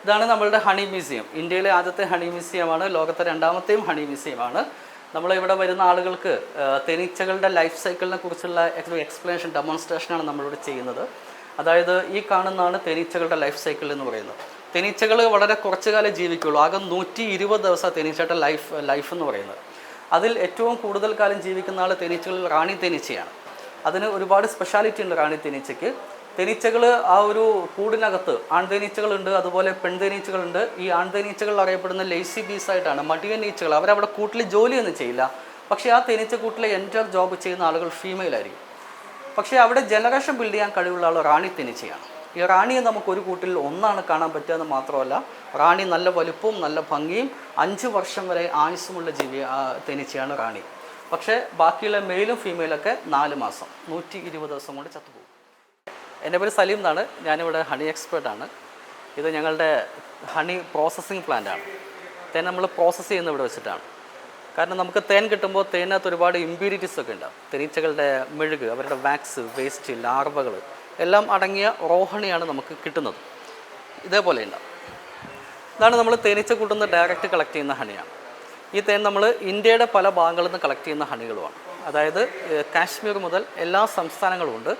ഇതാണ് നമ്മളുടെ honey museum. ഇന്ത്യയിലെ ആദ്യത്തെ ഹണി മ്യൂസിയമാണ്, ലോകത്തെ രണ്ടാമത്തെയും ഹണി മ്യൂസിയമാണ്. നമ്മളിവിടെ വരുന്ന ആളുകൾക്ക് തേനീച്ചകളുടെ ലൈഫ് സൈക്കിളിനെ കുറിച്ചുള്ള എക്സ്പ്ലനേഷൻ ഡെമോൺസ്ട്രേഷനാണ് നമ്മളിവിടെ ചെയ്യുന്നത്. അതായത് ഈ കാണുന്നതാണ് തേനീച്ചകളുടെ ലൈഫ് സൈക്കിൾ എന്ന് പറയുന്നത്. തേനീച്ചകൾ വളരെ കുറച്ചു കാലം ജീവിക്കുള്ളൂ. ആകെ 120 ദിവസം തേനീച്ചയുടെ ലൈഫ് എന്ന് പറയുന്നത്. അതിൽ ഏറ്റവും കൂടുതൽ കാലം ജീവിക്കുന്ന ആൾ തേനീച്ചകളിൽ റാണി തേനീച്ചയാണ്. അതിന് ഒരുപാട് സ്പെഷ്യാലിറ്റി ഉണ്ട് റാണി തേനീച്ചയ്ക്ക്. തേനീച്ചകൾ ആ ഒരു കൂടിനകത്ത് ആൺതേനീച്ചകളുണ്ട്, അതുപോലെ പെൺതേനീച്ചകളുണ്ട്. ഈ ആൺതേനീച്ചകൾ അറിയപ്പെടുന്ന ലേസി ബീസ് ആയിട്ടാണ്, മടിയൻ ഈച്ചകൾ. അവരവിടെ കൂട്ടിൽ ജോലിയൊന്നും ചെയ്യില്ല. പക്ഷേ ആ തേനീച്ച കൂട്ടിലെ എൻ്റർ ജോബ് ചെയ്യുന്ന ആളുകൾ ഫീമെയിൽ ആയിരിക്കും. പക്ഷേ അവിടെ ജനറേഷൻ ബിൽഡ് ചെയ്യാൻ കഴിവുള്ള ആൾ റാണി തേനീച്ചയാണ്. ഈ റാണിയെ നമുക്ക് ഒരു കൂട്ടിൽ ഒന്നാണ് കാണാൻ പറ്റുക എന്ന് മാത്രമല്ല, റാണി നല്ല വലുപ്പവും നല്ല ഭംഗിയും 5 വർഷം വരെ ആയുസ്സുമുള്ള തേനീച്ചയാണ് റാണി. പക്ഷേ ബാക്കിയുള്ള മെയിലും ഫീമെയിലൊക്കെ 4 മാസം 120 ദിവസം കൊണ്ട് ചത്തുപോകും. എൻ്റെ പേര് സലീം എന്നാണ്. ഞാനിവിടെ ഹണി എക്സ്പേർട്ടാണ്. ഇത് ഞങ്ങളുടെ ഹണി പ്രോസസ്സിങ് പ്ലാന്റാണ്. തേൻ നമ്മൾ പ്രോസസ്സ് ചെയ്യുന്നത് ഇവിടെ വെച്ചിട്ടാണ്. കാരണം നമുക്ക് തേൻ കിട്ടുമ്പോൾ തേനകത്ത് ഒരുപാട് ഇമ്പ്യൂരിറ്റീസ് ഒക്കെ ഉണ്ടാവും. തേനീച്ചകളുടെ മെഴുക്, അവരുടെ വാക്സ്, വേസ്റ്റ്, ലാർവകൾ എല്ലാം അടങ്ങിയ റോഹണിയാണ് നമുക്ക് കിട്ടുന്നത്. ഇതേപോലെ ഉണ്ടാവും. ഇതാണ് നമ്മൾ തേനീച്ച കൂട്ടുന്ന ഡയറക്റ്റ് കളക്ട് ചെയ്യുന്ന ഹണിയാണ്. ഈ തേൻ നമ്മൾ ഇന്ത്യയുടെ പല ഭാഗങ്ങളിൽ നിന്ന് കളക്ട് ചെയ്യുന്ന ഹണികളുമാണ്. അതായത് കാശ്മീർ മുതൽ എല്ലാ സംസ്ഥാനങ്ങളും ഉണ്ട്.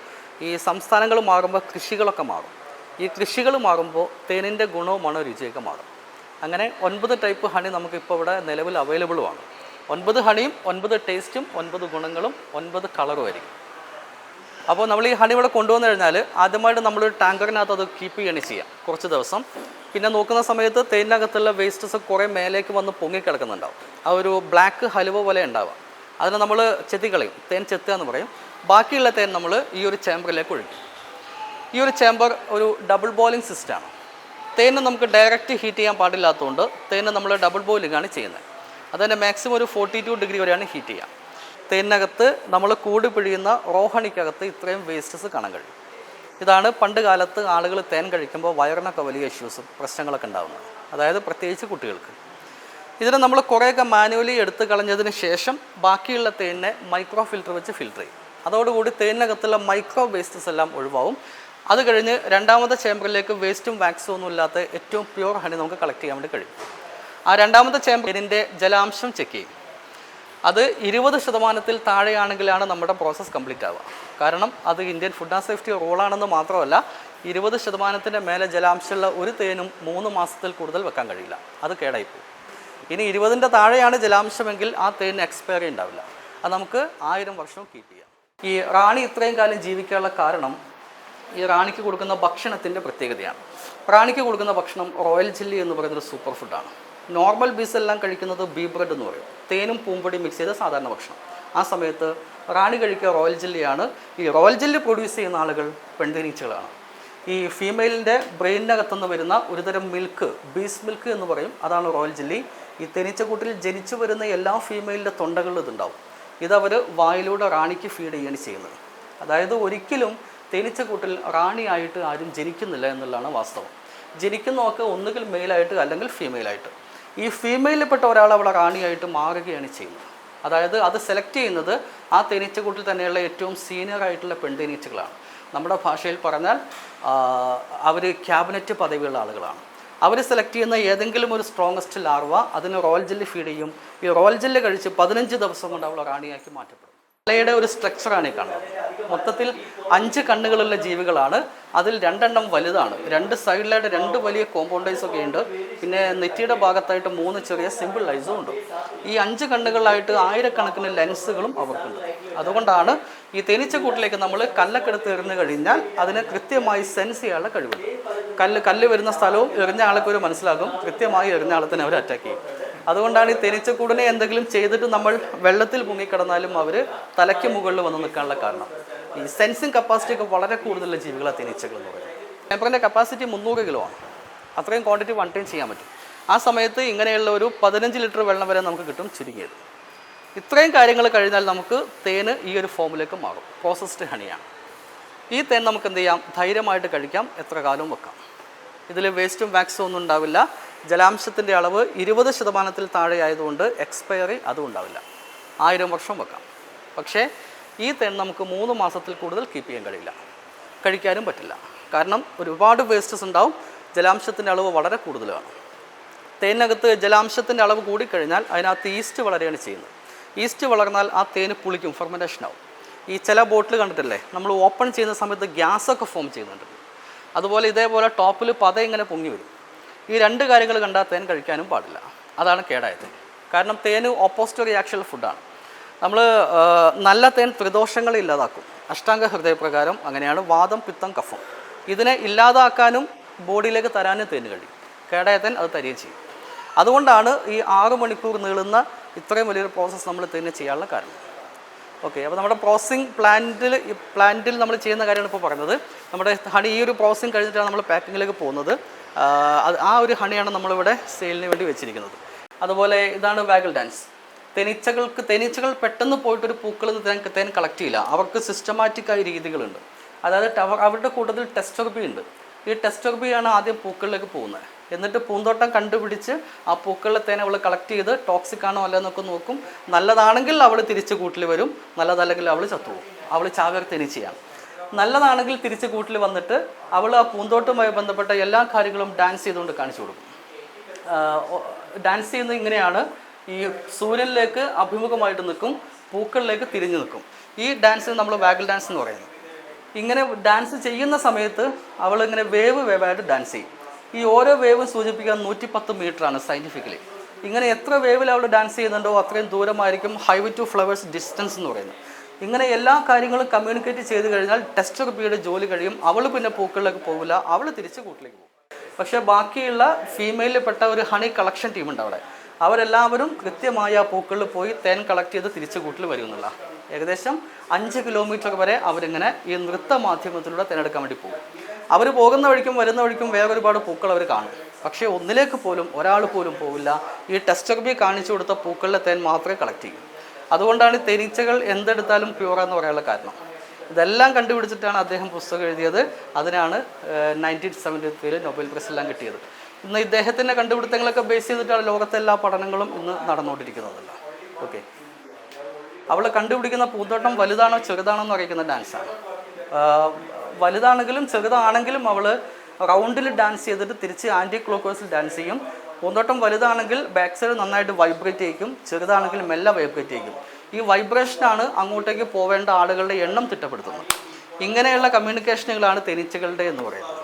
ഈ സംസ്ഥാനങ്ങൾ മാറുമ്പോൾ കൃഷികളൊക്കെ മാറും. ഈ കൃഷികൾ മാറുമ്പോൾ തേനിൻ്റെ ഗുണവും മണോ രുചിയൊക്കെ മാറും. അങ്ങനെ 9 ടൈപ്പ് ഹണി നമുക്കിപ്പോൾ ഇവിടെ നിലവിൽ അവൈലബിളുമാണ്. 9 ഹണിയും 9 ടേസ്റ്റും 9 ഗുണങ്ങളും 9 കളറും ആയിരിക്കും. അപ്പോൾ നമ്മൾ ഈ ഹണി ഇവിടെ കൊണ്ടുവന്നു കഴിഞ്ഞാൽ ആദ്യമായിട്ട് നമ്മളൊരു ടാങ്കറിനകത്ത് അത് കീപ്പ് ചെയ്യണേ ചെയ്യാം കുറച്ച് ദിവസം. പിന്നെ നോക്കുന്ന സമയത്ത് തേനിനകത്തുള്ള വേസ്റ്റസ് കുറേ മേലേക്ക് വന്ന് പൊങ്ങിക്കിടക്കുന്നുണ്ടാവും. ആ ഒരു ബ്ലാക്ക് ഹലുവ പോലെ ഉണ്ടാവുക. അതിനെ നമ്മൾ ചെത്തിക്കളയും, തേൻ ചെത്തുക എന്ന് പറയും. ബാക്കിയുള്ള തേൻ നമ്മൾ ഈ ഒരു ചേമ്പറിലേക്ക് ഒഴിക്കും. ഈ ഒരു ചേമ്പർ ഒരു ഡബിൾ ബോയിലിംഗ് സിസ്റ്റമാണ്. തേന് നമുക്ക് ഡയറക്റ്റ് ഹീറ്റ് ചെയ്യാൻ പാടില്ലാത്തതുകൊണ്ട് തേന് നമ്മൾ ഡബിൾ ബോയിലിംഗ് ആണ് ചെയ്യുന്നത്. അതിൻ്റെ മാക്സിമം ഒരു 42 ഡിഗ്രി വരെയാണ് ഹീറ്റ് ചെയ്യുക. തേനിനകത്ത് നമ്മൾ കൂട് പിഴിയുന്ന റോഹണിക്കകത്ത് ഇത്രയും വേസ്റ്റസ് കാണാൻ കഴിയും. ഇതാണ് പണ്ട് കാലത്ത് ആളുകൾ തേൻ കഴിക്കുമ്പോൾ വയറിനൊക്കെ വലിയ ഇഷ്യൂസും പ്രശ്നങ്ങളൊക്കെ ഉണ്ടാകുന്നത്, അതായത് പ്രത്യേകിച്ച് കുട്ടികൾക്ക്. ഇതിനെ നമ്മൾ കുറേയൊക്കെ മാനുവലി എടുത്ത് കളഞ്ഞതിന് ശേഷം ബാക്കിയുള്ള തേനിനെ മൈക്രോ ഫിൽറ്റർ വെച്ച് ഫിൽറ്റർ ചെയ്യും. അതോടുകൂടി തേനിനകത്തുള്ള മൈക്രോ വേസ്റ്റസ് എല്ലാം ഒഴിവാകും. അത് കഴിഞ്ഞ് രണ്ടാമത്തെ ചേമ്പറിലേക്ക് വേസ്റ്റും വാക്സും ഒന്നും ഇല്ലാത്ത ഏറ്റവും പ്യുവർ ഹണി നമുക്ക് കളക്ട് ചെയ്യാൻ വേണ്ടി കഴിയും. ആ രണ്ടാമത്തെ ചേമ്പറിൻ്റെ ജലാംശം ചെക്ക് ചെയ്യും. അത് 20% താഴെയാണെങ്കിലാണ് നമ്മുടെ പ്രോസസ്സ് കംപ്ലീറ്റ് ആവുക. കാരണം അത് ഇന്ത്യൻ ഫുഡ് ആൻഡ് സേഫ്റ്റി റൂളാണെന്ന് മാത്രമല്ല, 20% മേലെ ജലാംശമുള്ള ഒരു തേനും 3 മാസത്തിൽ കൂടുതൽ വെക്കാൻ കഴിയില്ല, അത് കേടായിപ്പോകും. ഇനി 20ൻ്റെ താഴെയാണ് ജലാംശമെങ്കിൽ ആ തേനിന് എക്സ്പയറി ഉണ്ടാവില്ല. അത് നമുക്ക് 1000 വർഷവും കീപ്പ് ചെയ്യാം. ഈ റാണി ഇത്രയും കാലം ജീവിക്കാനുള്ള കാരണം ഈ റാണിക്ക് കൊടുക്കുന്ന ഭക്ഷണത്തിൻ്റെ പ്രത്യേകതയാണ്. റാണിക്ക് കൊടുക്കുന്ന ഭക്ഷണം റോയൽ ജെല്ലി എന്ന് പറയുന്നൊരു സൂപ്പർ ഫുഡാണ്. നോർമൽ ബീസ് എല്ലാം കഴിക്കുന്നത് ബീ ബ്രെഡ് എന്ന് പറയും, തേനും പൂമ്പൊടി മിക്സ് ചെയ്ത സാധാരണ ഭക്ഷണം. ആ സമയത്ത് റാണി കഴിക്കുക റോയൽ ജെല്ലിയാണ്. ഈ റോയൽ ജെല്ലി പ്രൊഡ്യൂസ് ചെയ്യുന്ന ആളുകൾ പെൺതേനീച്ചകളാണ്. ഈ ഫീമെയിലിൻ്റെ ബ്രെയിനിനകത്തുനിന്ന് വരുന്ന ഒരുതരം മിൽക്ക്, ബീസ് മിൽക്ക് എന്ന് പറയും, അതാണ് റോയൽ ജെല്ലി. ഈ തേനീച്ചക്കൂട്ടിൽ ജനിച്ചു വരുന്ന എല്ലാ ഫീമെയിലിൻ്റെ തൊണ്ടകളിലും ഇതുണ്ടാവും. ഇതവർ വായിലൂടെ റാണിക്ക് ഫീഡ് ചെയ്യുകയാണ് ചെയ്യുന്നത്. അതായത് ഒരിക്കലും തേനീച്ചക്കൂട്ടിൽ റാണിയായിട്ട് ആരും ജനിക്കുന്നില്ല എന്നുള്ളതാണ് വാസ്തവം. ജനിക്കുന്നതൊക്കെ ഒന്നുകിൽ മെയിലായിട്ട് അല്ലെങ്കിൽ ഫീമെയിലായിട്ട്. ഈ ഫീമെയിലിൽപ്പെട്ട ഒരാൾ അവിടെ റാണിയായിട്ട് മാറുകയാണ് ചെയ്യുന്നത്. അതായത് അത് സെലക്ട് ചെയ്യുന്നത് ആ തേനീച്ചക്കൂട്ടിൽ തന്നെയുള്ള ഏറ്റവും സീനിയർ ആയിട്ടുള്ള പെൺതേനീച്ചകളാണ്. നമ്മുടെ ഭാഷയിൽ പറഞ്ഞാൽ അവർ ക്യാബിനറ്റ് പദവിയുള്ള ആളുകളാണ്. അവർ സെലക്ട് ചെയ്യുന്ന ഏതെങ്കിലും ഒരു സ്ട്രോങ്ങസ്റ്റ് ലാർവ അതിന് റോയൽ ജെല്ലി ഫീഡ് ചെയ്യും. ഈ റോയൽ ജെല്ലി കഴിച്ച് 15 ദിവസം കൊണ്ട് അവൾ റാണിയാക്കി മാറ്റപ്പെടും. തലയുടെ ഒരു സ്ട്രക്ചറാണ് ഈ കാണുന്നത്. മൊത്തത്തിൽ 5 കണ്ണുകളുള്ള ജീവികളാണ്. അതിൽ 2 എണ്ണം വലുതാണ്. 2 സൈഡിലായിട്ട് 2 വലിയ കോമ്പൗണ്ടൈസ് ഒക്കെ ഉണ്ട്. പിന്നെ നെറ്റിയുടെ ഭാഗത്തായിട്ട് 3 ചെറിയ സിമ്പിൾ ലൈസും ഉണ്ട്. ഈ 5 കണ്ണുകളിലായിട്ട് 1000കണക്കിന് ലെൻസുകളും അവർക്കുണ്ട്. അതുകൊണ്ടാണ് ഈ തേനീച്ചക്കൂട്ടിലേക്ക് നമ്മൾ കല്ലൊക്കെ എടുത്ത് എറിഞ്ഞു കഴിഞ്ഞാൽ അതിനെ കൃത്യമായി സെൻസ് ചെയ്യാനുള്ള കഴിവുണ്ട്. കല്ല് വരുന്ന സ്ഥലവും എറിഞ്ഞ ആൾക്ക് ഒരു മനസ്സിലാകും, കൃത്യമായി എറിഞ്ഞ ആളെ തന്നെ അവർ അറ്റാക്ക് ചെയ്യും. അതുകൊണ്ടാണ് ഈ തേനീച്ചക്കൂടിനെ എന്തെങ്കിലും ചെയ്തിട്ട് നമ്മൾ വെള്ളത്തിൽ മുങ്ങിക്കിടന്നാലും അവർ തലയ്ക്ക് മുകളിൽ വന്ന് നിൽക്കാനുള്ള കാരണം. ഈ സെൻസിങ് കപ്പാസിറ്റി ഒക്കെ വളരെ കൂടുതലുള്ള ജീവികളാണ് തേനീച്ചകൾ എന്ന് പറയുന്നത്. ചേമ്പറിൻ്റെ കപ്പാസിറ്റി 300 കിലോ ആണ്. അത്രയും ക്വാണ്ടിറ്റി വൺ ടൈം ചെയ്യാൻ പറ്റും. ആ സമയത്ത് ഇങ്ങനെയുള്ള ഒരു 15 ലിറ്റർ വെള്ളം വരെ നമുക്ക് കിട്ടും ചുരുങ്ങിയത്. ഇത്രയും കാര്യങ്ങൾ കഴിഞ്ഞാൽ നമുക്ക് തേന് ഈ ഒരു ഫോമിലേക്ക് മാറും. പ്രോസസ്ഡ് ഹണിയാണ്. ഈ തേൻ നമുക്ക് എന്ത് ചെയ്യാം, ധൈര്യമായിട്ട് കഴിക്കാം, എത്ര കാലവും വെക്കാം. ഇതിൽ വേസ്റ്റും വാക്സും ഒന്നും ഉണ്ടാവില്ല. ജലാംശത്തിൻ്റെ അളവ് 20% താഴെ ആയതുകൊണ്ട് എക്സ്പയറി അതും ഉണ്ടാവില്ല. 1000 വർഷം വെക്കാം. പക്ഷേ ഈ തേൻ നമുക്ക് 3 മാസത്തിൽ കൂടുതൽ കീപ്പ് ചെയ്യാൻ കഴിയില്ല, കഴിക്കാനും പറ്റില്ല. കാരണം ഒരുപാട് വേസ്റ്റസ് ഉണ്ടാവും, ജലാംശത്തിൻ്റെ അളവ് വളരെ കൂടുതലാണ്. തേനിനകത്ത് ജലാംശത്തിൻ്റെ അളവ് കൂടിക്കഴിഞ്ഞാൽ അതിനകത്ത് ഈസ്റ്റ് വളരെയാണ് ചെയ്യുന്നത്. ഈസ്റ്റ് വളർന്നാൽ ആ തേന് പുളിക്കും, ഫെർമെൻറ്റേഷൻ ആവും. ഈ ചില ബോട്ടിൽ കണ്ടിട്ടില്ലേ, നമ്മൾ ഓപ്പൺ ചെയ്യുന്ന സമയത്ത് ഗ്യാസൊക്കെ ഫോം ചെയ്യുന്നുണ്ട്. അതുപോലെ ഇതേപോലെ ടോപ്പിൽ പത ഇങ്ങനെ പൊങ്ങി വരും. ഈ 2 കാര്യങ്ങൾ കണ്ടാൽ തേൻ കഴിക്കാനും പാടില്ല. അതാണ് കേടായ തേൻ. കാരണം തേന് ഓപ്പോസിറ്റ് റിയാക്ഷൻ ഫുഡാണ്. നമ്മൾ നല്ല തേൻ ത്രിദോഷങ്ങളെ ഇല്ലാതാക്കും. അഷ്ടാംഗ ഹൃദയപ്രകാരം അങ്ങനെയാണ്. വാദം, പിത്തം, കഫം ഇതിനെ ഇല്ലാതാക്കാനും ബോഡിയിലേക്ക് തരാനും തേന് കഴിയും. കേടായ തേൻ അത് തരികയും ചെയ്യും. അതുകൊണ്ടാണ് ഈ 6 മണിക്കൂർ നീളുന്ന ഇത്രയും വലിയൊരു പ്രോസസ്സ് നമ്മൾ തേന് ചെയ്യാനുള്ള കാരണം. ഓക്കെ, അപ്പോൾ നമ്മുടെ പ്രോസസ്സിങ് പ്ലാന്റിൽ നമ്മൾ ചെയ്യുന്ന കാര്യമാണ് ഇപ്പോൾ പറഞ്ഞത്. നമ്മുടെ ഹണി ഈ ഒരു പ്രോസസ്സിങ് കഴിഞ്ഞിട്ടാണ് നമ്മൾ പാക്കിങ്ങിലേക്ക് പോകുന്നത്. ആ ഒരു ഹണിയാണ് നമ്മളിവിടെ സെയിലിന് വേണ്ടി വെച്ചിരിക്കുന്നത്. അതുപോലെ ഇതാണ് വാഗൽ ഡാൻസ്. തേനീച്ചകൾ പെട്ടെന്ന് പോയിട്ടൊരു പൂക്കളിൽ നിന്ന് തേൻ കളക്ട് ചെയ്യില്ല. അവർക്ക് സിസ്റ്റമാറ്റിക്കായ രീതികളുണ്ട്. അതായത് അവരുടെ കൂട്ടത്തിൽ ടെസ്റ്റർ ബി ഉണ്ട്. ഈ ടെസ്റ്റർ ബി ആണ് ആദ്യം പൂക്കളിലേക്ക് പോകുന്നത്. എന്നിട്ട് പൂന്തോട്ടം കണ്ടുപിടിച്ച് ആ പൂക്കളിലെ തേൻ അവൾ കളക്ട് ചെയ്ത് ടോക്സിക് ആണോ അല്ലെന്നൊക്കെ നോക്കും. നല്ലതാണെങ്കിൽ അവൾ തിരിച്ച് കൂട്ടിൽ വരും, നല്ലതല്ലെങ്കിൽ അവൾ ചത്തുപോകും. അവൾ ചാവേർ തേനീച്ചയാണ്. നല്ലതാണെങ്കിൽ തിരിച്ച് കൂട്ടിൽ വന്നിട്ട് അവൾ ആ പൂന്തോട്ടവുമായി ബന്ധപ്പെട്ട എല്ലാ കാര്യങ്ങളും ഡാൻസ് ചെയ്തുകൊണ്ട് കാണിച്ചു കൊടുക്കും. ഡാൻസ് ചെയ്യുന്നത് ഇങ്ങനെയാണ്. ഈ സൂര്യനിലേക്ക് അഭിമുഖമായിട്ട് നിൽക്കും, പൂക്കളിലേക്ക് തിരിഞ്ഞു നിൽക്കും. ഈ ഡാൻസിന് നമ്മൾ വാഗൽ ഡാൻസ് എന്ന് പറയുന്നത്. ഇങ്ങനെ ഡാൻസ് ചെയ്യുന്ന സമയത്ത് അവളിങ്ങനെ വേവായിട്ട് ഡാൻസ് ചെയ്യും. ഈ ഓരോ വേവും സൂചിപ്പിക്കാൻ 110 മീറ്ററാണ് സയൻറ്റിഫിക്കലി. ഇങ്ങനെ എത്ര വേവിൽ അവൾ ഡാൻസ് ചെയ്യുന്നുണ്ടോ അത്രയും ദൂരമായിരിക്കും ഹൈവേ ടു ഫ്ലവേഴ്സ് ഡിസ്റ്റൻസ് എന്ന് പറയുന്നത്. ഇങ്ങനെ എല്ലാ കാര്യങ്ങളും കമ്മ്യൂണിക്കേറ്റ് ചെയ്ത് കഴിഞ്ഞാൽ ടെസ്റ്റർ ബിയുടെ ജോലി കഴിയും. അവൾ പിന്നെ പൂക്കളിലേക്ക് പോകില്ല, അവൾ തിരിച്ച് കൂട്ടിലേക്ക് പോകും. പക്ഷേ ബാക്കിയുള്ള ഫീമെയിലിൽപ്പെട്ട ഒരു ഹണി കളക്ഷൻ ടീമുണ്ട് അവിടെ. അവരെല്ലാവരും കൃത്യമായി ആ പൂക്കളിൽ പോയി തേൻ കളക്ട് ചെയ്ത് തിരിച്ച് കൂട്ടിൽ വരുമെന്നുള്ള ഏകദേശം 5 കിലോമീറ്റർ വരെ അവരിങ്ങനെ ഈ നൃത്ത മാധ്യമത്തിലൂടെ തിരഞ്ഞെടുക്കാൻ വേണ്ടി പോകും. അവർ പോകുന്ന വഴിക്കും വരുന്ന വഴിക്കും വേറൊരുപാട് പൂക്കൾ അവർ കാണും. പക്ഷേ ഒന്നിലേക്ക് പോലും ഒരാൾ പോലും പോവില്ല. ഈ ടെസ്റ്റർ ബി കാണിച്ചു കൊടുത്ത പൂക്കളിലെ തേൻ മാത്രമേ കളക്ട് ചെയ്യൂ. അതുകൊണ്ടാണ് തേനീച്ചകൾ എന്തെടുത്താലും പ്യൂറാന്ന് പറയാനുള്ള കാരണം. ഇതെല്ലാം കണ്ടുപിടിച്ചിട്ടാണ് അദ്ദേഹം പുസ്തകം എഴുതിയത്. അതിനാണ് 1973 നൊബേൽ പ്രൈസ് എല്ലാം കിട്ടിയത്. ഇന്ന് ഇദ്ദേഹത്തിൻ്റെ കണ്ടുപിടുത്തങ്ങളൊക്കെ ബേസ് ചെയ്തിട്ടാണ് ലോകത്തെ എല്ലാ പഠനങ്ങളും ഇന്ന് നടന്നുകൊണ്ടിരിക്കുന്നതല്ല. ഓക്കെ, അവൾ കണ്ടുപിടിക്കുന്ന പൂന്തോട്ടം വലുതാണോ ചെറുതാണോ എന്ന് അറിയിക്കുന്ന ഡാൻസാണ്. വലുതാണെങ്കിലും ചെറുതാണെങ്കിലും അവൾ റൗണ്ടിൽ ഡാൻസ് ചെയ്തിട്ട് തിരിച്ച് ആൻറ്റി ക്ലോക്ക് വൈസിൽ ഡാൻസ് ചെയ്യും. പൂന്തോട്ടം വലുതാണെങ്കിൽ ബാക്ക് സൈഡ് നന്നായിട്ട് വൈബ്രേറ്റ് ചെയ്യിക്കും, ചെറുതാണെങ്കിൽ മെല്ലെ വൈബ്രേറ്റ് ചെയ്യിക്കും. ഈ വൈബ്രേഷനാണ് അങ്ങോട്ടേക്ക് പോവേണ്ട ആളുകളുടെ എണ്ണം തിട്ടപ്പെടുത്തുന്നത്. ഇങ്ങനെയുള്ള കമ്മ്യൂണിക്കേഷനുകളാണ് തേനീച്ചകളുടെ എന്ന് പറയുന്നത്.